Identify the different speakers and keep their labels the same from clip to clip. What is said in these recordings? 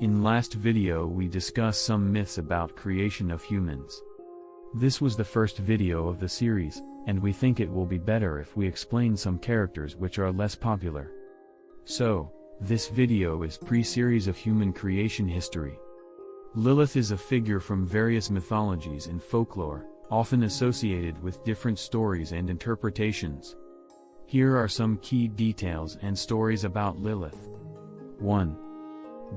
Speaker 1: In last video we discussed some myths about creation of humans. This was the first video of the series, and we think it will be better if we explain some characters which are less popular. So, this video is pre-series of human creation history. Lilith is a figure from various mythologies and folklore, often associated with different stories and interpretations. Here are some key details and stories about Lilith. 1.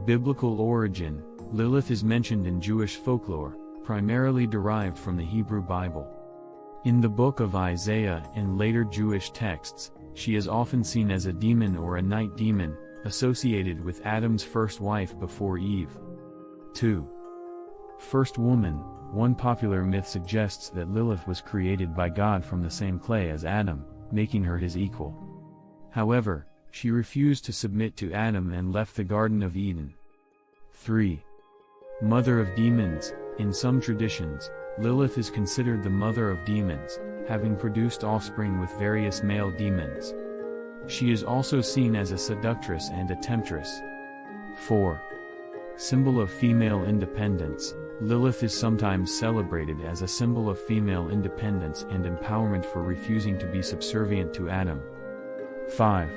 Speaker 1: Biblical origin. Lilith is mentioned in Jewish folklore, primarily derived from the Hebrew Bible. In the book of Isaiah and later Jewish texts, she is often seen as a demon or a night demon, associated with Adam's first wife before Eve. 2. First woman. One popular myth suggests that Lilith was created by God from the same clay as Adam, making her his equal. However, she refused to submit to Adam and left the Garden of Eden. 3. Mother of demons. In some traditions, Lilith is considered the mother of demons, having produced offspring with various male demons. She is also seen as a seductress and a temptress. 4. Symbol of female independence. Lilith is sometimes celebrated as a symbol of female independence and empowerment for refusing to be subservient to Adam. 5.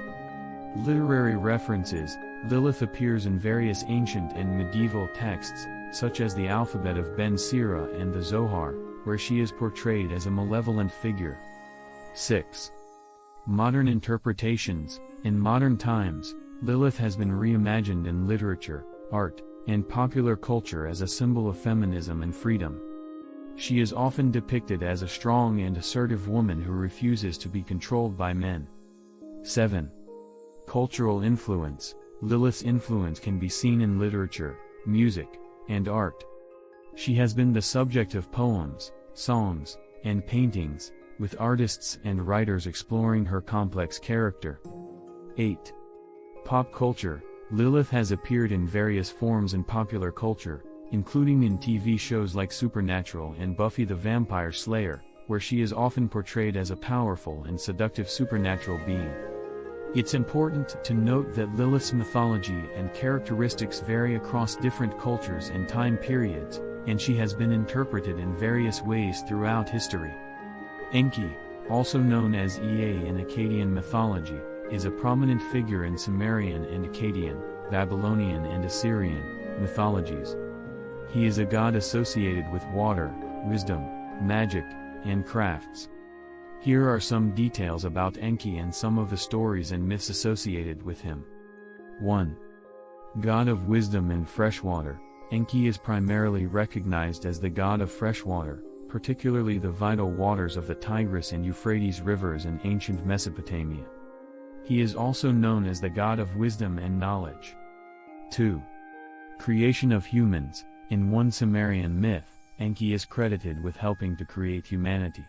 Speaker 1: Literary references. Lilith appears in various ancient and medieval texts, such as the alphabet of Ben Sira and the Zohar, where she is portrayed as a malevolent figure. 6. Modern interpretations. In modern times, Lilith has been reimagined in literature, art, and popular culture as a symbol of feminism and freedom. She is often depicted as a strong and assertive woman who refuses to be controlled by men. 7. Cultural influence. Lilith's influence can be seen in literature, music, and art. She has been the subject of poems, songs, and paintings, with artists and writers exploring her complex character. 8. Pop culture. Lilith has appeared in various forms in popular culture, including in TV shows like Supernatural and Buffy the Vampire Slayer, where she is often portrayed as a powerful and seductive supernatural being. It's important to note that Lilith's mythology and characteristics vary across different cultures and time periods, and she has been interpreted in various ways throughout history. Enki, also known as Ea in Akkadian mythology, is a prominent figure in Sumerian and Akkadian, Babylonian and Assyrian mythologies. He is a god associated with water, wisdom, magic, and crafts. Here are some details about Enki and some of the stories and myths associated with him. 1. God of wisdom and freshwater. Enki is primarily recognized as the god of freshwater, particularly the vital waters of the Tigris and Euphrates rivers in ancient Mesopotamia. He is also known as the god of wisdom and knowledge. 2. Creation of humans. In one Sumerian myth, Enki is credited with helping to create humanity.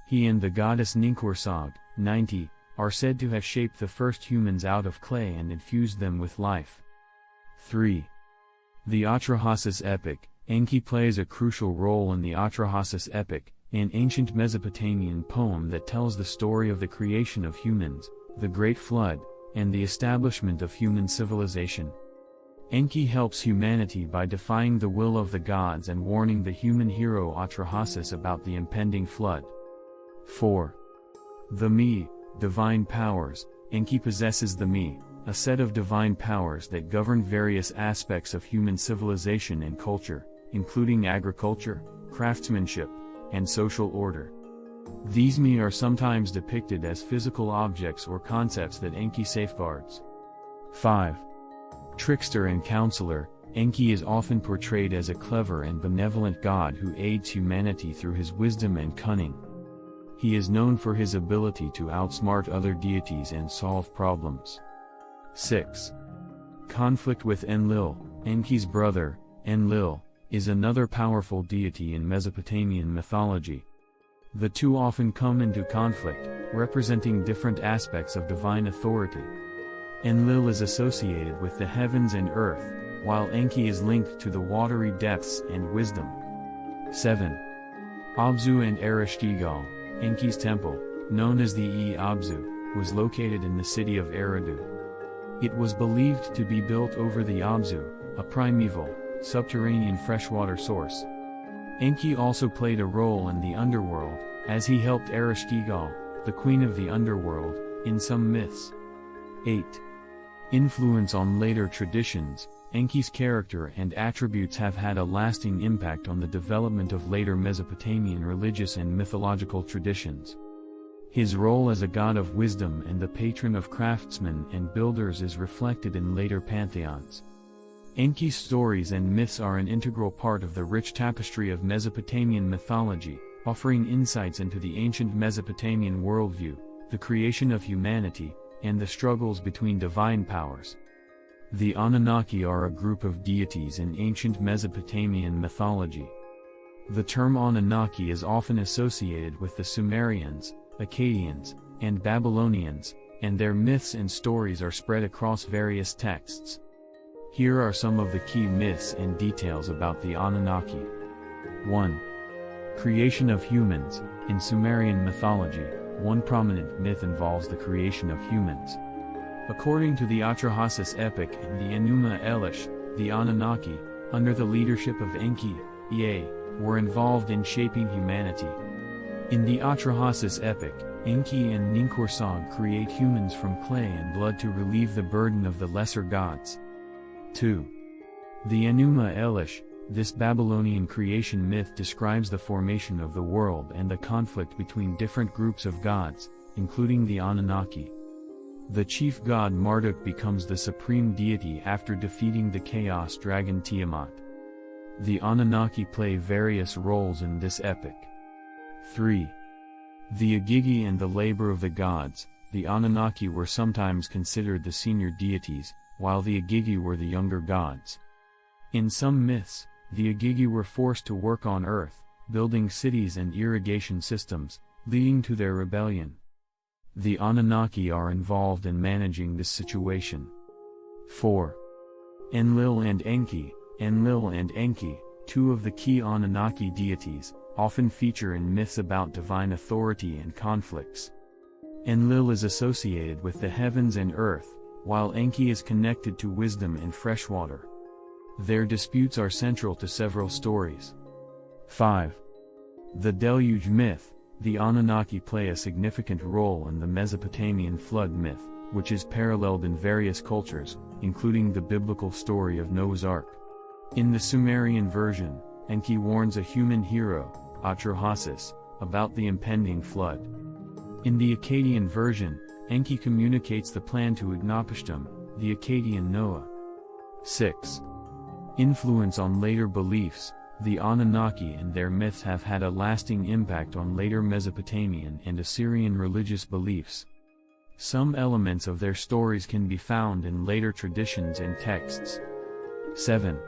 Speaker 1: He and the goddess Ninkursag, 90, are said to have shaped the first humans out of clay and infused them with life. 3. The Atrahasis epic. Enki plays a crucial role in the Atrahasis epic, an ancient Mesopotamian poem that tells the story of the creation of humans, the Great Flood, and the establishment of human civilization. Enki helps humanity by defying the will of the gods and warning the human hero Atrahasis about the impending flood. 4. The Mi, divine powers. Enki possesses the Mi, a set of divine powers that govern various aspects of human civilization and culture, including agriculture, craftsmanship, and social order. These Mi are sometimes depicted as physical objects or concepts that Enki safeguards. 5. Trickster and counselor. Enki is often portrayed as a clever and benevolent god who aids humanity through his wisdom and cunning. He is known for his ability to outsmart other deities and solve problems. 6. Conflict with Enlil. Enki's brother, Enlil, is another powerful deity in Mesopotamian mythology. The two often come into conflict, representing different aspects of divine authority. Enlil is associated with the heavens and earth, while Enki is linked to the watery depths and wisdom. 7. Abzu and Ereshkigal. Enki's temple, known as the Abzu, was located in the city of Eridu. It was believed to be built over the Abzu, a primeval, subterranean freshwater source. Enki also played a role in the underworld, as he helped Ereshkigal, the queen of the underworld, in some myths. 8. Influence on later traditions. Enki's character and attributes have had a lasting impact on the development of later Mesopotamian religious and mythological traditions. His role as a god of wisdom and the patron of craftsmen and builders is reflected in later pantheons. Enki's stories and myths are an integral part of the rich tapestry of Mesopotamian mythology, offering insights into the ancient Mesopotamian worldview, the creation of humanity, and the struggles between divine powers. The Anunnaki are a group of deities in ancient Mesopotamian mythology. The term Anunnaki is often associated with the Sumerians, Akkadians, and Babylonians, and their myths and stories are spread across various texts. Here are some of the key myths and details about the Anunnaki. 1. Creation of humans. In Sumerian mythology, one prominent myth involves the creation of humans. According to the Atrahasis epic and the Enuma Elish, the Anunnaki, under the leadership of Enki, were involved in shaping humanity. In the Atrahasis epic, Enki and Ninkursag create humans from clay and blood to relieve the burden of the lesser gods. 2. The Enuma Elish. This Babylonian creation myth describes the formation of the world and the conflict between different groups of gods, including the Anunnaki. The chief god Marduk becomes the supreme deity after defeating the chaos dragon Tiamat. The Anunnaki play various roles in this epic. 3. The Igigi and the labor of the gods. The Anunnaki were sometimes considered the senior deities, while the Igigi were the younger gods. In some myths, the Igigi were forced to work on earth, building cities and irrigation systems, leading to their rebellion. The Anunnaki are involved in managing this situation. 4. Enlil and Enki. Enlil and Enki, two of the key Anunnaki deities, often feature in myths about divine authority and conflicts. Enlil is associated with the heavens and earth, while Enki is connected to wisdom and freshwater. Their disputes are central to several stories. 5. The Deluge myth. The Anunnaki play a significant role in the Mesopotamian flood myth, which is paralleled in various cultures, including the biblical story of Noah's Ark. In the Sumerian version, Enki warns a human hero, Atrahasis, about the impending flood. In the Akkadian version, Enki communicates the plan to Utnapishtim, the Akkadian Noah. 6. Influence on later beliefs. The Anunnaki and their myths have had a lasting impact on later Mesopotamian and Assyrian religious beliefs. Some elements of their stories can be found in later traditions and texts. 7.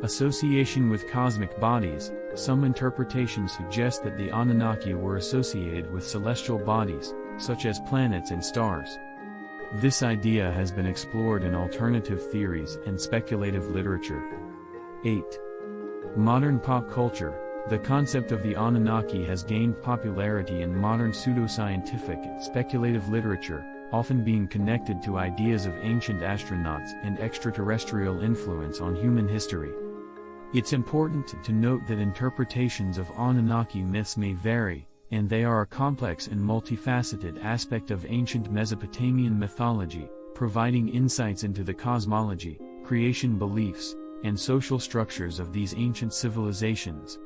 Speaker 1: Association with cosmic bodies. Some interpretations suggest that the Anunnaki were associated with celestial bodies, such as planets and stars. This idea has been explored in alternative theories and speculative literature. 8. Modern pop culture. The concept of the Anunnaki has gained popularity in modern pseudoscientific and speculative literature, often being connected to ideas of ancient astronauts and extraterrestrial influence on human history. It's important to note that interpretations of Anunnaki myths may vary, and they are a complex and multifaceted aspect of ancient Mesopotamian mythology, providing insights into the cosmology, creation beliefs, and social structures of these ancient civilizations.